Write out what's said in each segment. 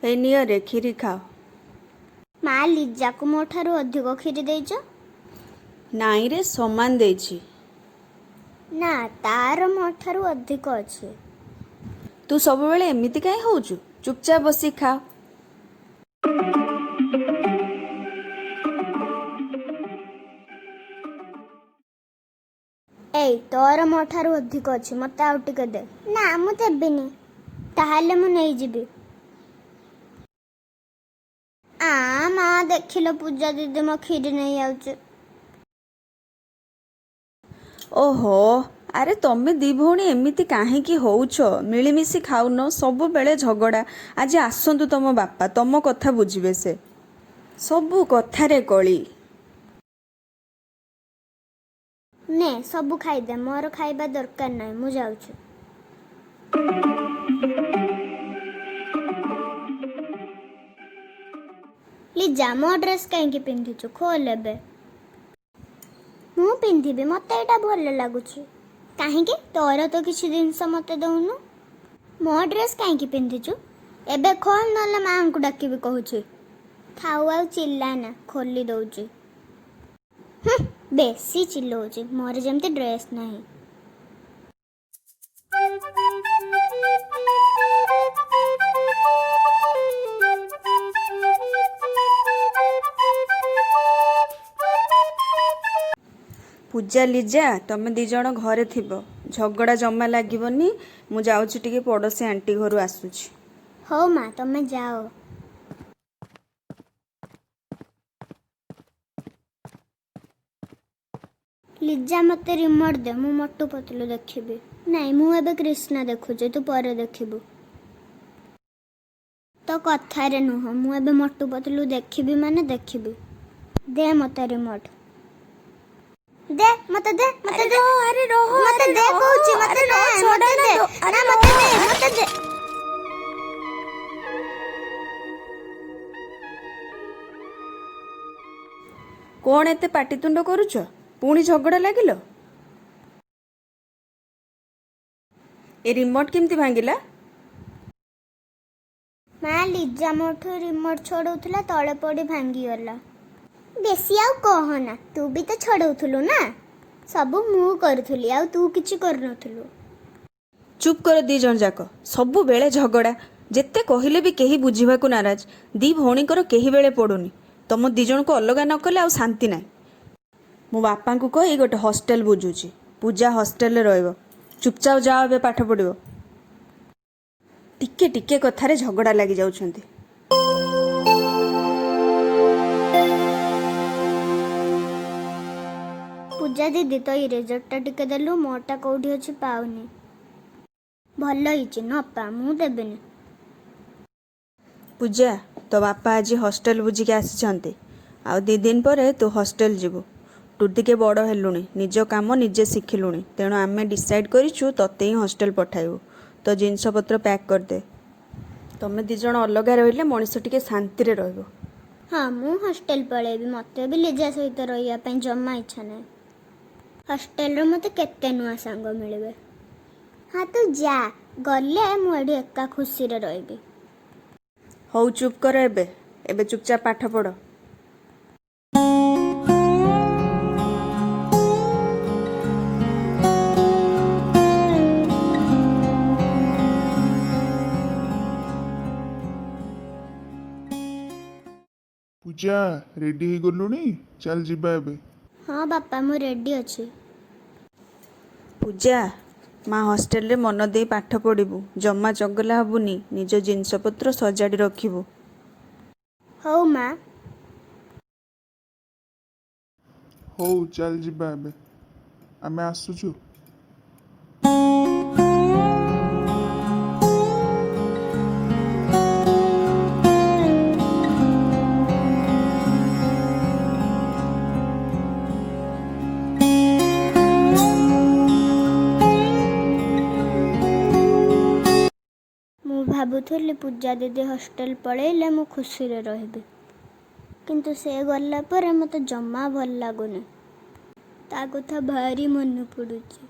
ए neo रे खीरी खाओ। माँ लिजा को मो ठारू अधिक खीरी देइछ? नाई रे समान देछि। ना तार मो ठारू अधिक अछि। तू सब बेले एमिति काहे होउछु? चुपचाप बसी खा। एई तोर मो ठारू अधिक अछि, मते आउ टिके दे। ना मु देबिनी। ताहाले मु नै जिबी। माँ देखिलो पूजा दीदी मो खीरी नै आउछ। ओहो, अरे तमे दी भौणी एमिति काहेकि होउछ? मिलीमिशी खाउन, सब बेले झगड़ा। आज आसंतु तम बापा, तम कथा बुझिबे से। सबु कथारे कली। ने सबु खाई दे, मोर खाइबा दरकार नै, मु जाउछ। लिजा मो ड्रेस काहेकि पिंधिछु? खोल एबे। मु पिंधिबी, मते एटा भल लागुछि। काहेकि तोर तो किछि जिंस मते दउनु। मो ड्रेस काहेकि पिंधिछु? एबे खोल नले मां को डाकिबी कहूछि। थाउ आउ चिल्लाना, खोली दउछि। बेसी चिल्लौछि, मोर जेमति ड्रेस नाही। पूजा लिजा तमे दी जण घरे थिबो, झगड़ा जम्मा लागिबनी। मु जाउछि टिके पड़ोसी आंटी घरु आसुछि। हो माँ तमे जाओ। लिजा मते रिमोट दे, मु मोटू पतलू देखिबी। नाई मु एबे कृष्णा देखुछि, तू परे देखिबू। तो कथारे नुह, मु एबे मोटू पतलू देखिबी माने देखिबी। दे मते रिमोट। दे मते दे, मते दे। अरे रहो, मते दे कहूछि, मते दे, मते दे। ना मते दे, मते दे। कोण एते पाटितुंड करूछ? पुणी झगड़ा लागिलो? ए रिमोट केमती भांगिला? माँ लिजा मोठू रिमोट छोड़ौथला, तळे पड़ी भांगी गला। बेसी आउ कहना, तू भी तो छोड़ौथलु ना। सबु मु करथुली, आउ तू किछि करनथुलु। चुप कर दी जण जाक, सबु बेले झगड़ा। जेते कहिले भी केही बुझिबाकू नाराज। दी भौणीकर केही बेले पड़ुनी। तम दी जण को अलगा न कले आउ शांति नाई। मो बापा को कही गोटे हॉस्टल बुझुची। पूजा हॉस्टल रे रहइबो। चुपचाप जाओ एबे पाठ पढ़िबो। टिके टिके कथारे झगड़ा लागि जाउछंती। पूजा दीदी तो इरेजरटा टिके देलु, मोटा कोठी अछि पाउनी। भल हिची न पा, मु देबेनी। पूजा तो बापा आज हॉस्टल बुझिके आसिछंती। आउ 2 दिन पर तू हॉस्टल जीवु। तू टिके बड़ हेलुणी, निज काम निजे शिखिलुणी। तेणु आमे डिसाइड करिछु तते ही हॉस्टल पठाइबु। तो जिनस पत्र पैक कर दे। तमे दी जण अलगा रहिले मଣିଷ टिके शांति रे रहबो। हाँ मु हॉस्टल पळेबी, मते भी लिजा सहित रहिया पई जम्मा इच्छा नै। हॉस्टल रे मते केते नुआ संग मिलबे। हाँ तू जा, गले मु एडी एका खुशी रे रहबी। हौ चुप कर एबे। एबे चुपचाप पाठ पढ़। पूजा रेडी ही गलुनी? चल जिबा एबे। हाँ बापा मु रेडी अछि। पूजा माँ हॉस्टल रे मन दे पाठ पढ़िबू। जम्मा चगला हबुनी। निज जिनस पत्र सजाड़ी रखिबू। हौ माँ। हौ चल जिबा एबे। आमे आसुछु। भाबुथुली पूजा दीदी हॉस्टल पळेले मु खुशी रे रहबी, किंतु से गल्ला परे मते जम्मा भल लागुनी। ତା କଥା ଭାରି ମନେ ପଡୁଛି।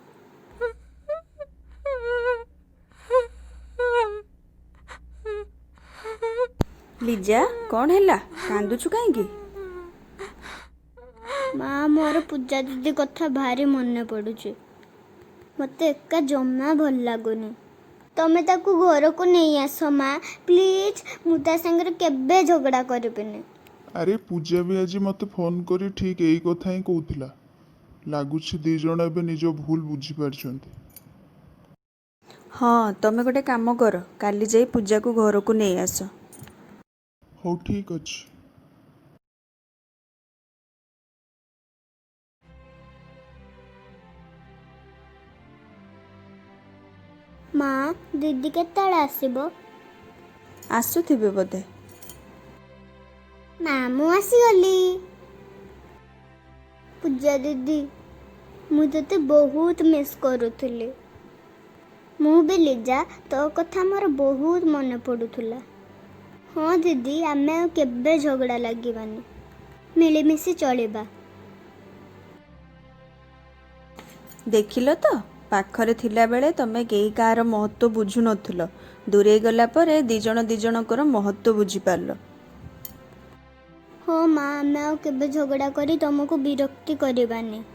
ଲିଜା କ'ଣ ହେଲା, କାନ୍ଦୁଛୁ କାହିଁକି? ମା, ମୋର ପୂଜା ଦିଦି କଥା ଭାରି ମନେ ପଡୁଛି। ମତେ ଏକା ଜମା ଭଲ ଲାଗୁନି। ତମେ ତାକୁ ଘରକୁ ନେଇ ଆସ ମା, ପ୍ଲିଜ। ମୁଁ ତା ସାଙ୍ଗରେ କେବେ ଝଗଡ଼ା କରିବିନି। ଆରେ ପୂଜା ବି ଆଜି ମୋତେ ଫୋନ୍ କରି ଠିକ୍ ଏଇ କଥା ହିଁ କହୁଥିଲା। ଲାଗୁଛି ଦି ଜଣ ଏବେ ନିଜ ଭୁଲ ବୁଝିପାରିଛନ୍ତି। ହଁ, ତମେ ଗୋଟେ କାମ କର, କାଲି ଯାଇ ପୂଜାକୁ ଘରକୁ ନେଇ ଆସ। ହଉ ଠିକ୍ ଅଛି। ମା, ଦିଦି କେତେବେଳେ ଆସିବ? ଆସୁଥିବେ ବୋଧେ। ନା, ମୁଁ ଆସିଗଲି। ପୂଜା ଦିଦି, ମୁଁ ତତେ ବହୁତ ମିସ୍ କରୁଥିଲି। ମୁଁ ବି ଲିଜା, ତୋ କଥା ମୋର ବହୁତ ମନେ ପଡୁଥିଲା। ହଁ ଦିଦି, ଆମେ ଆଉ କେବେ ଝଗଡ଼ା ଲାଗିବାନି, ମିଳିମିଶି ଚଳିବା। ଦେଖିଲ ତ, ପାଖରେ ଥିଲାବେଳେ ତମେ କେହି କାହାର ମହତ୍ତ୍ୱ ବୁଝୁନଥିଲ। ଦୂରେଇ ଗଲା ପରେ ଦି ଜଣଙ୍କର ମହତ୍ତ୍ୱ ବୁଝିପାରିଲ। ହଁ ମା, ଆମେ ଆଉ କେବେ ଝଗଡ଼ା କରି ତମକୁ ବିରକ୍ତି କରିବାନି।